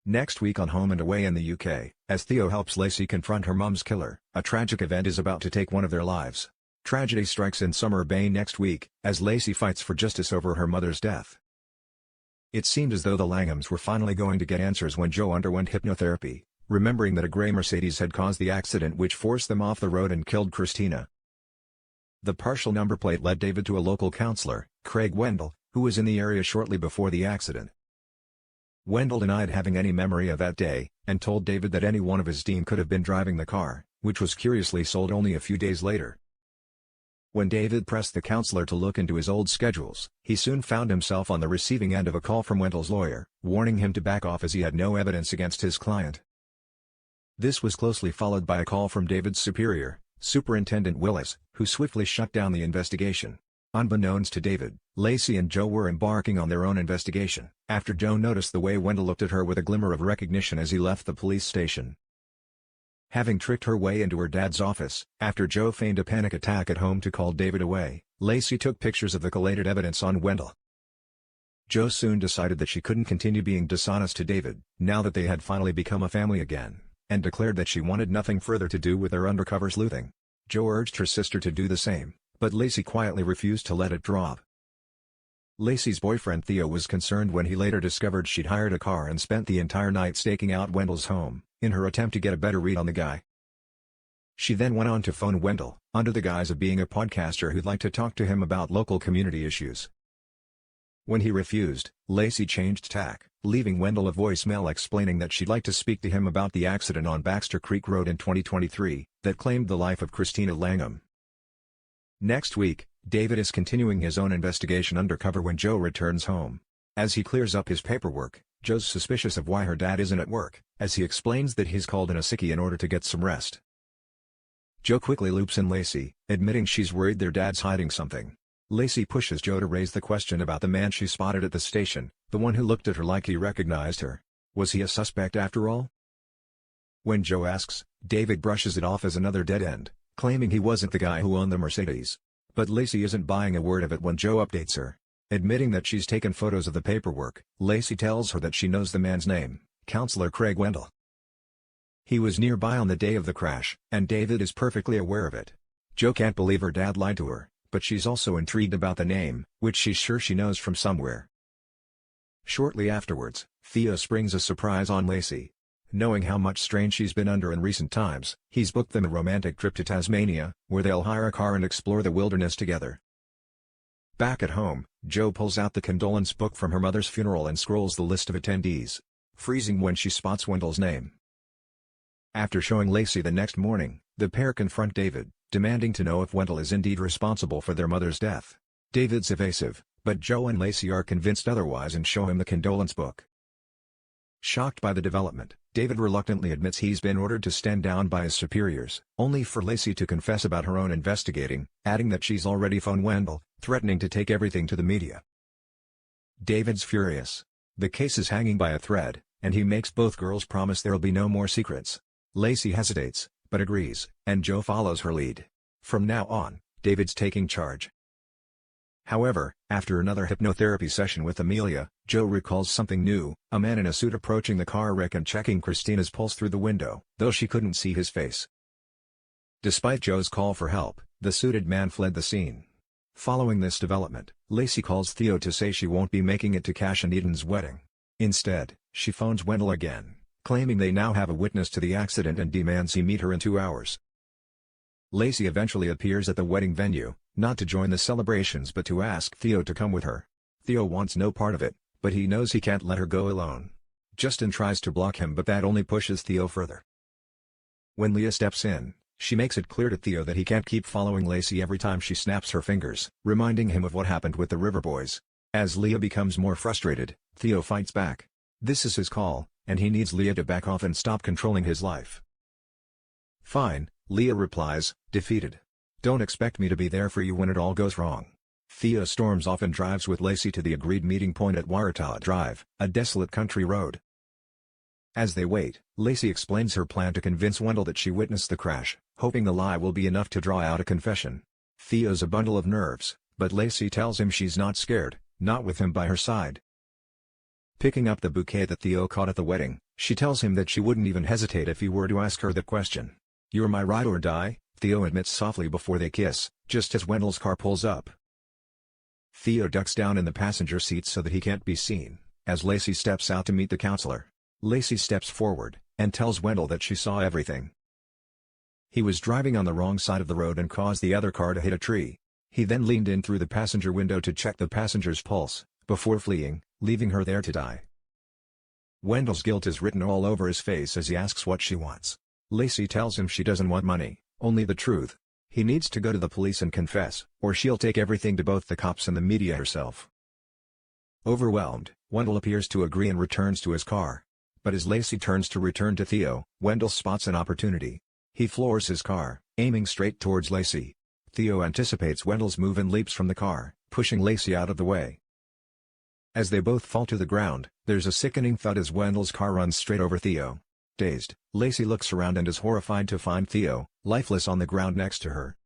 Next week on Home and Away in the UK, as Theo helps Lacy confront her mum's killer, a tragic event is about to take one of their lives. Tragedy strikes in Summer Bay next week, as Lacy fights for justice over her mother's death. It seemed as though the Langhams were finally going to get answers when Joe underwent hypnotherapy, remembering that a grey Mercedes had caused the accident which forced them off the road and killed Christina. The partial number plate led David to a local counsellor, Craig Wendell, who was in the area shortly before the accident. Wendell denied having any memory of that day, and told David that any one of his team could have been driving the car, which was curiously sold only a few days later. When David pressed the counselor to look into his old schedules, he soon found himself on the receiving end of a call from Wendell's lawyer, warning him to back off as he had no evidence against his client. This was closely followed by a call from David's superior, Superintendent Willis, who swiftly shut down the investigation. Unbeknownst to David, Lacy and Joe were embarking on their own investigation, after Joe noticed the way Wendell looked at her with a glimmer of recognition as he left the police station. Having tricked her way into her dad's office, after Joe feigned a panic attack at home to call David away, Lacy took pictures of the collated evidence on Wendell. Joe soon decided that she couldn't continue being dishonest to David, now that they had finally become a family again, and declared that she wanted nothing further to do with their undercover sleuthing. Joe urged her sister to do the same, but Lacy quietly refused to let it drop. Lacy's boyfriend Theo was concerned when he later discovered she'd hired a car and spent the entire night staking out Wendell's home, in her attempt to get a better read on the guy. She then went on to phone Wendell, under the guise of being a podcaster who'd like to talk to him about local community issues. When he refused, Lacy changed tack, leaving Wendell a voicemail explaining that she'd like to speak to him about the accident on Baxter Creek Road in 2023, that claimed the life of Christina Langham. Next week, David is continuing his own investigation undercover when Joe returns home. As he clears up his paperwork, Joe's suspicious of why her dad isn't at work, as he explains that he's called in a sickie in order to get some rest. Joe quickly loops in Lacy, admitting she's worried their dad's hiding something. Lacy pushes Joe to raise the question about the man she spotted at the station, the one who looked at her like he recognized her. Was he a suspect after all? When Joe asks, David brushes it off as another dead end, claiming he wasn't the guy who owned the Mercedes. But Lacy isn't buying a word of it when Joe updates her. Admitting that she's taken photos of the paperwork, Lacy tells her that she knows the man's name, Counselor Craig Wendell. He was nearby on the day of the crash, and David is perfectly aware of it. Joe can't believe her dad lied to her, but she's also intrigued about the name, which she's sure she knows from somewhere. Shortly afterwards, Theo springs a surprise on Lacy. Knowing how much strain she's been under in recent times, he's booked them a romantic trip to Tasmania, where they'll hire a car and explore the wilderness together. Back at home, Joe pulls out the condolence book from her mother's funeral and scrolls the list of attendees, freezing when she spots Wendell's name. After showing Lacy the next morning, the pair confront David, demanding to know if Wendell is indeed responsible for their mother's death. David's evasive, but Joe and Lacy are convinced otherwise and show him the condolence book. Shocked by the development, David reluctantly admits he's been ordered to stand down by his superiors, only for Lacy to confess about her own investigating, adding that she's already phoned Wendell, threatening to take everything to the media. David's furious. The case is hanging by a thread, and he makes both girls promise there'll be no more secrets. Lacy hesitates, but agrees, and Joe follows her lead. From now on, David's taking charge. However, after another hypnotherapy session with Amelia, Joe recalls something new, a man in a suit approaching the car wreck and checking Christina's pulse through the window, though she couldn't see his face. Despite Joe's call for help, the suited man fled the scene. Following this development, Lacy calls Theo to say she won't be making it to Cash and Eden's wedding. Instead, she phones Wendell again, claiming they now have a witness to the accident and demands he meet her in 2 hours. Lacy eventually appears at the wedding venue, not to join the celebrations but to ask Theo to come with her. Theo wants no part of it, but he knows he can't let her go alone. Justin tries to block him but that only pushes Theo further. When Leah steps in, she makes it clear to Theo that he can't keep following Lacy every time she snaps her fingers, reminding him of what happened with the River Boys. As Leah becomes more frustrated, Theo fights back. This is his call, and he needs Leah to back off and stop controlling his life. Fine, Leah replies, defeated. Don't expect me to be there for you when it all goes wrong. Theo storms off and drives with Lacy to the agreed meeting point at Waratah Drive, a desolate country road. As they wait, Lacy explains her plan to convince Wendell that she witnessed the crash, hoping the lie will be enough to draw out a confession. Theo's a bundle of nerves, but Lacy tells him she's not scared, not with him by her side. Picking up the bouquet that Theo caught at the wedding, She tells him that she wouldn't even hesitate if he were to ask her that question. "You're my ride or die," Theo admits softly before they kiss, just as Wendell's car pulls up. Theo ducks down in the passenger seat so that he can't be seen, as Lacy steps out to meet the counselor. Lacy steps forward, and tells Wendell that she saw everything. He was driving on the wrong side of the road and caused the other car to hit a tree. He then leaned in through the passenger window to check the passenger's pulse, before fleeing, leaving her there to die. Wendell's guilt is written all over his face as he asks what she wants. Lacy tells him she doesn't want money, only the truth. He needs to go to the police and confess, or she'll take everything to both the cops and the media herself. Overwhelmed, Wendell appears to agree and returns to his car. But as Lacy turns to return to Theo, Wendell spots an opportunity. He floors his car, aiming straight towards Lacy. Theo anticipates Wendell's move and leaps from the car, pushing Lacy out of the way. As they both fall to the ground, there's a sickening thud as Wendell's car runs straight over Theo. Dazed, Lacy looks around and is horrified to find Theo, lifeless on the ground next to her.